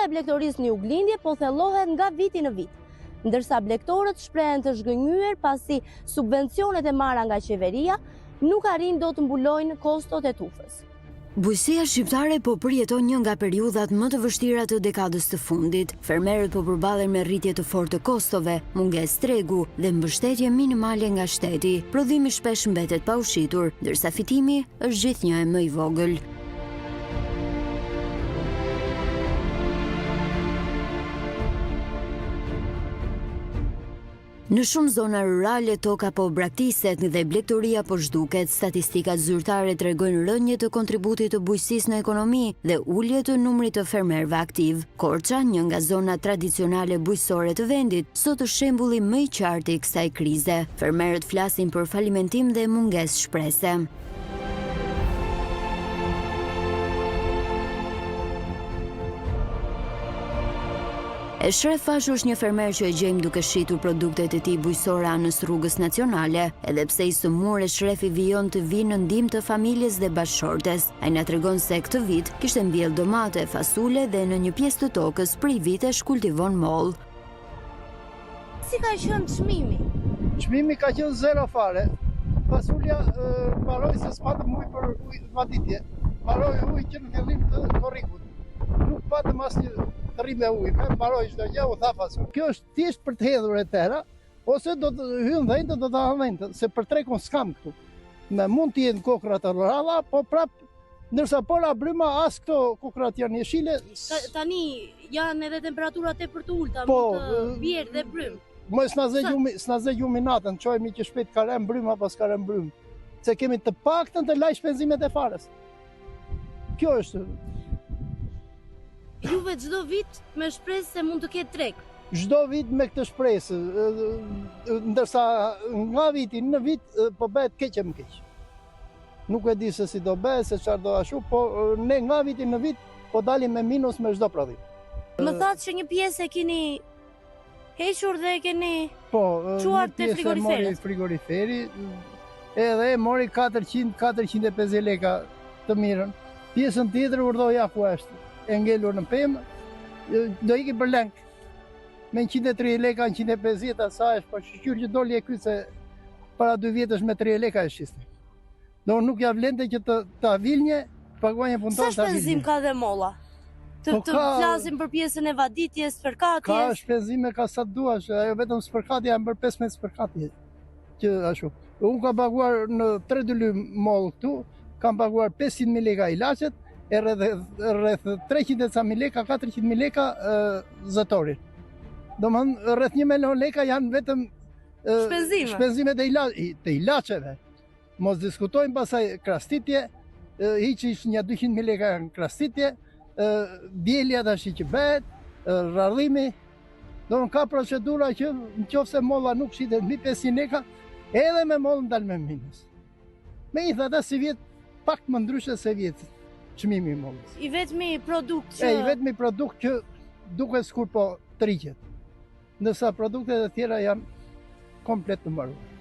e blegtorisë në juglindje po thellohet nga viti në vit, ndërsa blegtorët shprehen të zhgënjyer pasi subvencionet e marra nga qeveria nuk arrin do të mbulojnë kostot e tufës. Bujësia shqiptare po përjeton një nga periudhat më të vështira të dekadës të fundit. Fermerët po përballen me rritje të fortë të kostove, mungesë tregu dhe mbështetje minimale nga shteti. Prodhimi shpesh mbetet pa ushitur, ndërsa fitimi është gjithnjë më i vogël. Në shumë zona rurale toka po braktiset dhe blegtoria po zhduket. Statistikat zyrtare tregojnë rënje të kontributit të bujqësisë në ekonomi dhe ulje të numrit të fermerëve aktiv. Korça, një nga zonat tradicionale bujqësore të vendit, sot është shembulli më i qartë i kësaj krize. Fermerët flasin për falimentim dhe mungesë shprese. Eshref Fashu është një fermer që e gjejmë duke shitur produktet e tij bujqësore anës rrugës nacionale, edhe pse i sëmur Eshrefi vijon të vinë në ndihmë të familjes dhe bashkëshortes. Ai na tregon se këtë vit kishte mbjell domate, fasule dhe në një pjesë të tokës prej vitesh kultivon moll. Si ka qenë çmimi? Çmimi ka qenë zero fare. Fasulja mbaroi se s'patëm ujë për vaditje. Mbaroi ujë që në fillim të korrikut. Nuk patëm asnjë rrim me ujë, mbaroi çdo gjë, u tha fasul. Kjo është thjesht për të hedhur e tëra, ose do të hyjnë dhënë, do ta hanë, se për trekun s'kam këtu. Me mund të jenë kokra të rralla, po prap ndërsa pola bryma as këto kokrat janë jeshile. Tani janë edhe temperaturat tepër të ulta, po, mund të bjerë dhe brym. Mos s'na zë gjumi natën, çojmë që shpejt ka rënë bryma pas ka rënë brym. Se kemi të paktën të laj shpenzimet e farës. Kjo është. Juve çdo vit me shpresë se mund të ketë treg. Çdo vit me këtë shpresë, ndërsa nga viti në vit po bëhet keq e më keq. Nuk e di se si do bëhet, se çfarë do ashtu, po ne nga viti në vit po dalim me minus me çdo prodhim. Më thatë që një pjesë e keni hequr dhe e keni çuar te frigoriferi, edhe e mori 400-450 lekë të mirën. Pjesën tjetër urdhoi jashtë. E ngelur në pemë, do iki për lëng. Me 103 leka, 150 asaj, po shqyr që doli e ky se para 2 vjetësh me 3 leka e shiste. Do nuk ja vlente që të avilnje, paguajnë punëtor të avilnje. Sa shpenzim ka dhe molla? Të flasim për pjesën e vaditjes, spërkatjes? Ka shpenzime ka sa duash, ajo vetëm spërkatja janë për 15 spërkatje. Që ashtu. Unë kam paguar në 3 dylim mollë këtu, kam paguar 500.000 leka ilaçet, e rreth 300.000 leka, 400.000 leka zëtorit. Do më rreth 1 milion leka janë vetëm shpenzimet e ilaçeve. Mos diskutojmë pasaj krastitje, hiqish një 200.000 leka në krastitje, bjelja tash që bëhet, rradhimi. Do më ka procedura që në qoftë se molla nuk shitet mbi 500 leka, edhe me mollën dal me minus. Me i thata si vjet pak më ndryshe se vjetë. Çmimi i mollës. I vetmi produkt që duket sikur po tërhiqet. Ndërsa produktet e tjera janë komplet të mbaruara.